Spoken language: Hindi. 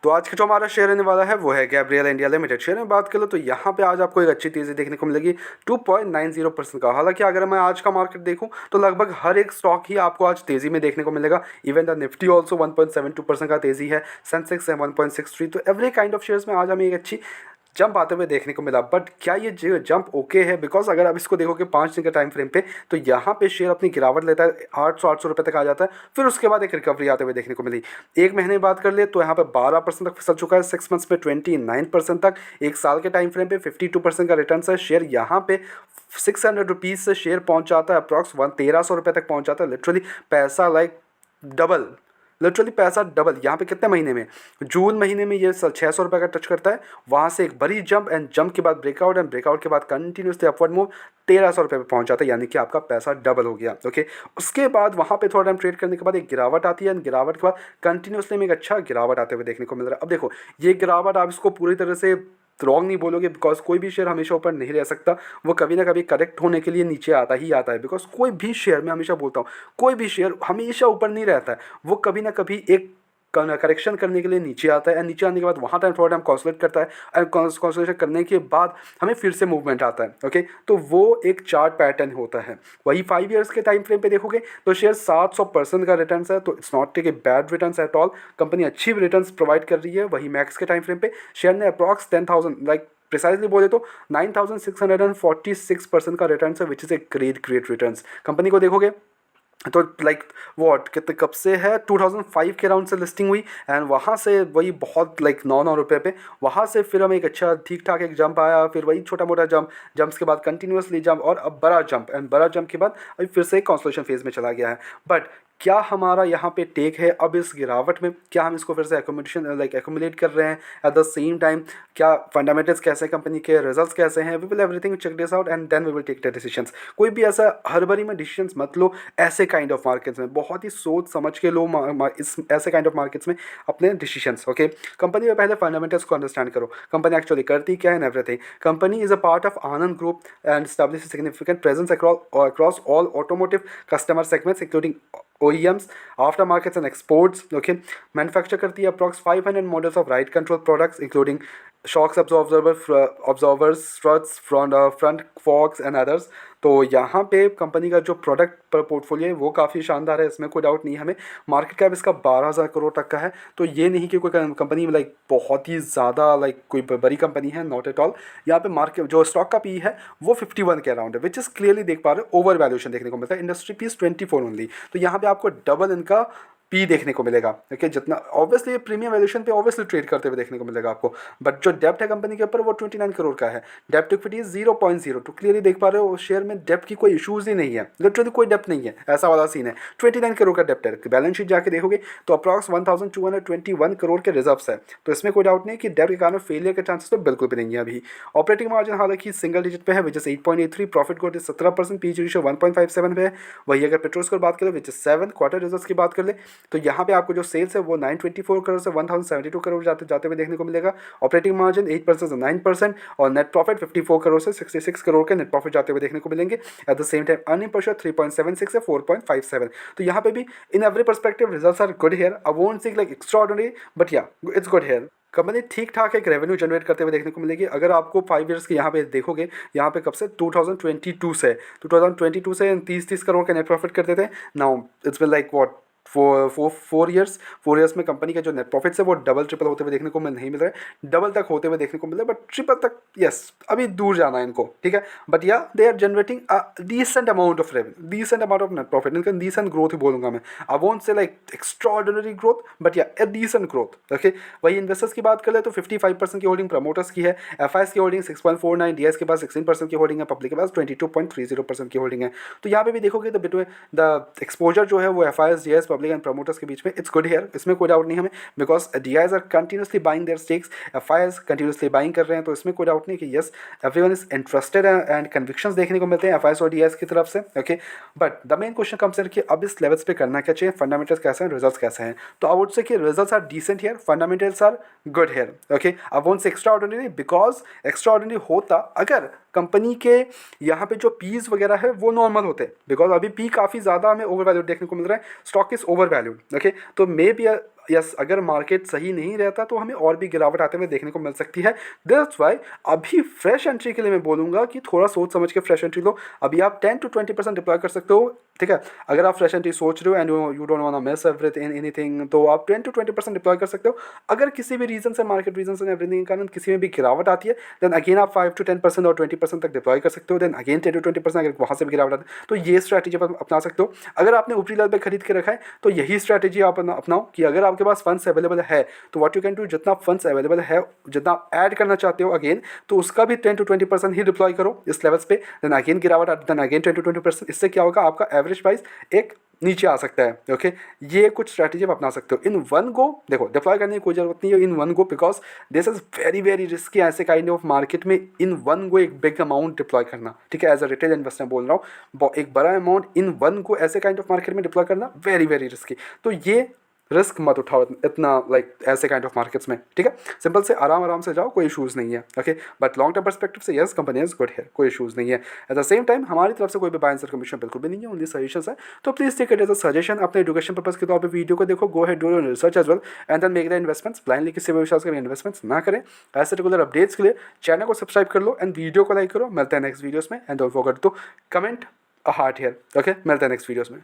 तो आज का जो हमारा शेयर रहने वाला है वो है गैब्रियल इंडिया लिमिटेड। शेयर में बात करें तो यहाँ पे आज आपको एक अच्छी तेज़ी देखने को मिलेगी 2.90% का। हालांकि अगर मैं आज का मार्केट देखूँ तो लगभग हर एक स्टॉक ही आपको आज तेज़ी में देखने को मिलेगा। इवन द निफ्टी ऑल्सो 1.72% का तेज़ी है, सेंसेक्स है 1.63। तो एवरी काइंड ऑफ शेयर्स में आज हमें एक अच्छी जंप आते हुए देखने को मिला। बट क्या ये जंप ओके है? बिकॉज अगर आप इसको देखोगे 5 दिन के टाइम फ्रेम पे तो यहाँ पे शेयर अपनी गिरावट लेता है, 800 रुपये तक आ जाता है, फिर उसके बाद एक रिकवरी आते हुए देखने को मिली। एक महीने की बात कर ले तो यहाँ पे 12% तक फिसल चुका है, 6 मंथ्स में 29% तक, एक साल के टाइम फ्रेम पे 52% का रिटर्न है। शेयर यहाँ पे 600 रुपीज़ से शेयर पहुँच जाता है, अप्रॉक्स 1300 रुपये तक पहुँच जाता है। लिटरली पैसा लाइक डबल, लिटरली पैसा डबल। यहाँ पे कितने महीने में, जून महीने में ये 600 रुपये का टच करता है, वहाँ से एक बड़ी जंप एंड जंप के बाद ब्रेकआउट एंड ब्रेकआउट के बाद कंटिन्यूसली अपवर्ड मूव 1300 रुपये पे पहुँच जाता है, यानी कि आपका पैसा डबल हो गया। ओके, उसके बाद वहाँ पे थोड़ा टाइम ट्रेड करने के बाद एक गिरावट आती है एंड गिरावट के बाद कंटिन्यूसली में एक अच्छा गिरावट आते हुए देखने को मिल रहा है। अब देखो ये गिरावट आप इसको पूरी तरह से रॉन्ग नहीं बोलोगे, बिकॉज कोई भी शेयर हमेशा ऊपर नहीं रह सकता, वो कभी ना कभी करेक्ट होने के लिए नीचे आता ही आता है। बिकॉज कोई भी शेयर, मैं हमेशा बोलता हूँ, कोई भी शेयर हमेशा ऊपर नहीं रहता है, वो कभी ना कभी एक करेक्शन करने के लिए नीचे आता है एंड नीचे आने के बाद वहाँ टाइम थोड़ा टाइम कॉन्सुलेट करता है एंड कॉन्सुलेशन करने के बाद हमें फिर से मूवमेंट आता है। ओके, तो वो एक चार्ट पैटर्न होता है। वही 5 ईयर्स के टाइम फ्रेम पे देखोगे तो शेयर 700% का रिटर्न है, तो it's not take a bad return at all. Company अच्छी रिटर्न प्रोवाइड कर रही है। वही मैक्स के टाइम फ्रेम पे शेयर ने अप्रॉक्स 10,000 लाइक प्रिसाइजली बोले तो 9,646% का रिटर्न है, which is a great return. Company को देखोगे तो लाइक वॉट कितने कब से है, 2005 के अराउंड से लिस्टिंग हुई एंड वहाँ से वही बहुत लाइक 9 रुपये पे, वहाँ से फिर हमें एक अच्छा ठीक ठाक एक जंप आया, फिर वही छोटा मोटा जंप्स के बाद कंटिन्यूसली जंप और अब बड़ा जंप एंड बड़ा जंप के बाद अभी फिर से कंसोलिडेशन फेज में चला गया है। बट क्या हमारा यहाँ पे टेक है अब इस गिरावट में, क्या हम इसको फिर से एक्यूमुलेट कर रहे हैं एट द सेम टाइम, क्या फंडामेंटल्स कैसे हैं, कंपनी के रिजल्ट्स कैसे हैं, we will everything check this out and then we will take the decisions. कोई भी ऐसा हड़बड़ी में डिसीजंस मत लो। ऐसे काइंड ऑफ मार्केट्स में बहुत ही सोच समझ के लो इस ऐसे काइंड ऑफ मार्केट्स में अपने डिसीजंस। ओके, कंपनी में पहले फंडामेंटल्स को अंडरस्टैंड करो, कंपनी एक्चुअली करती क्या है and everything. Company is a part of Anand group and establish significant presence across all automotive customer segments including OEMs, aftermarkets and exports. Okay, manufacture करती है approx 500 models of ride control products including shocks absorbers, struts, front forks and others. तो यहाँ पे कंपनी का जो प्रोडक्ट पर पोर्टफोलियो है वो काफ़ी शानदार है, इसमें कोई डाउट नहीं है हमें। मार्केट कैप इसका 12,000 करोड़ तक का है, तो ये नहीं कि कोई कंपनी लाइक बहुत ही ज़्यादा लाइक कोई बड़ी कंपनी है, नॉट एट ऑल। यहाँ पे मार्केट जो स्टॉक का पी है वो 51 के अराउंड है, विच इज़ क्लियरली देख पा रहे हो ओवर वैल्यूएशन देखने को मिलता है। इंडस्ट्री पीस 24 ओनली, तो यहाँ पे आपको डबल इनका पी देखने को मिलेगा। ओके, जितना ऑब्वियसली प्रीमियम वैल्यूएशन पे ऑब्वियसली ट्रेड करते हुए देखने को मिलेगा आपको, बट जो डेप्ट है कंपनी के ऊपर वो 29 करोड़ का है। डेप्ट इक्विटी 0.02, क्लियरली देख पा रहे हो शेयर में डेप्ट की कोई इशूज़ ही नहीं है, लिटरली कोई डेप्ट नहीं है, ऐसा वाला सीन है। 29 करोड़ का डेप्ट है। बैलेंस शीट जाके देखोगे तो अप्रॉक्स 1221 करोड़ के रिजर्व्स है, तो इसमें कोई डाउट नहीं कि डेप्ट के कारण फेलियर के चांसेस तो बिल्कुल भी नहीं है अभी। ऑपरेटिंग मार्जिन हालांकि सिंगल डिजिट पे है, which is 8.83, profit growth 17%, P ratio 1.57 पे है। वही अगर पेट्रोल्स की बात करें विच इज 7, क्वार्टर रिजल्ट्स की बात कर ले तो यहाँ पे आपको जो सेल्स है वो 924 करोड़ से 1072 करोड़ जाते हुए देखने को मिलेगा। ऑपरेटिंग मार्जिन 8% से 9% और नेट प्रॉफिट 54 करोड़ से 66 करोड़ के नेट प्रॉफिट जाते हुए देखने को मिलेंगे। At the same time earning per share 3.76 से 4.57। तो यहाँ पे भी in every perspective results are good here. I won't say like extraordinary, but yeah it's good here. Company ठीक ठाक एक रेवेन्यू जनरेट करते हुए देखने को मिलेगी। अगर आपको 5 ईयर्स के यहाँ पे देखोगे, यहाँ पे कब से 2022 से 30 करोड़ के नेट प्रॉफिट करते थे। Now it's been like what four years में कंपनी का जो नेट प्रॉफिट्स है वो डबल ट्रिपल होते हुए देखने को नहीं मिल रहा है, डबल तक होते हुए देखने को मिल रहा है, बट ट्रिपल तक यस अभी दूर जाना है इनको, ठीक है। But yeah they are generating a decent amount of revenue, decent amount of net profit, इनका डिसेंट ग्रोथ ही बोलूंगा मैं। I won't say like extraordinary growth, but yeah a decent growth. Okay, वही इन्वेस्टर्स की बात कर ले तो 55% की होल्डिंग प्रमोटर्स की है, एफआईएस की होल्डिंग 6.49, डीएस के पास 16% की होल्डिंग है, पब्लिक के पास 22.30% की होल्डिंग है। तो यहाँ पे भी देखोगे तो बिटवीन द एक्सपोजर जो है वो FIS, DS, public and promoters के बीच में इट्स गुड हियर, इसमें कोई डाउट नहीं हमें, because DIIs are continuously buying their stakes, FIIs continuously buying कर रहे हैं, तो इसमें कोई डाउट नहीं कि yes everyone is interested and convictions देखने को मिलते हैं एफआईएस और डीआईएस की तरफ से। Okay, but the main question comes in कि अब इस लेवल्स पे करना क्या चाहिए, फंडामेंटल्स कैसे हैं, रिजल्ट्स कैसे हैं। तो आई वुड से कि results are decent here, fundamentals are good here. Okay, I won't say extraordinary, because extraordinary होता अगर कंपनी के यहाँ पे जो पीज वगैरह है वो नॉर्मल होते, बिकॉज अभी पी काफ़ी ज़्यादा हमें ओवर वैल्यूड देखने को मिल रहा है, stock is over valued. Okay, तो मे बी यस अगर मार्केट सही नहीं रहता तो हमें और भी गिरावट आते हुए देखने को मिल सकती है। दैट्स वाई अभी फ्रेश एंट्री के लिए मैं बोलूँगा कि थोड़ा सोच समझ के फ्रेश एंट्री लो। अभी आप 10 to 20% डिप्लॉय कर सकते हो, ठीक है। अगर आप फ्रेश एंट्री सोच रहे हो and you don't want to miss anything, तो आप 10 to 20% डिप्लॉय कर सकते हो। अगर किसी भी रीजन से, मार्केट रीजन से, एवरीथिंग के कारण किसी में भी गिरावट आती है, देन अगेन आप 5 to 10% और 20% तक डिप्लॉय कर सकते हो। देन अगेन 10 to 20% अगर वहाँ से भी गिरावट आती है तो ये स्ट्रैटेजी आप अपना सकते हो। अगर आपने ऊपरी लेवल पे खरीद के रखा है तो यही स्ट्रैटेजी आप अपनाओ कि अगर आपके पास फंड्स अवेलेबल है तो व्हाट यू कैन डू, जितना फंड्स अवेलेबल है, जितना ऐड करना चाहते हो अगेन, तो उसका भी 10 to 20% ही डिप्लॉय करो इस लेवल्स पे। देन अगेन गिरावट आती है, देन अगेन 10 to 20%। इससे क्या होगा, आपका एवरेज प्राइस एक नीचे आ सकता है। ओके, ये कुछ स्ट्रैटेजी आप अपना सकते हो। इन वन गो देखो, डिप्लॉय करने की कोई जरूरत नहीं है in one go, because this is very very risky ऐसे काइंड ऑफ मार्केट में इन वन गो एक बिग अमाउंट डिप्लॉय करना, ठीक है। एज अ रिटेल इन्वेस्टर बोल रहा हूँ, एक बड़ा अमाउंट इन वन गो ऐसे काइंड ऑफ मार्केट में डिप्लॉय करना वेरी वेरी रिस्की। तो ये रिस्क मत उठाओ इतना, लाइक ऐसे काइंड ऑफ मार्केट्स में, ठीक है। सिंपल से आराम आराम से जाओ, कोई इशूज़ नहीं है। Okay, but long term perspective से यस कंपनी इज गुड है, कोई इशूज़ नहीं है। एट द सेम टाइम हमारी तरफ से कोई भी बाय एंड सेल कमीशन बिल्कुल भी नहीं है, ओनली सजेशन है। तो please take it as a suggestion, अपने एजुकेशन पर्पस के तौर पर वीडियो को देखो, go ahead do your research as well and then make the investments. Blindly किसी भी विश्वास करें इन्वेस्टमेंट्स ना करें। ऐसे रेगुलर अपडेट्स के लिए चैनल को सब्सक्राइब कर लो एंड वीडियो को लाइक करो। मिलते हैं नेक्स्ट वीडियोस में and don't forget to comment a heart here. Okay, मिलते हैं नेक्स्ट वीडियोस में।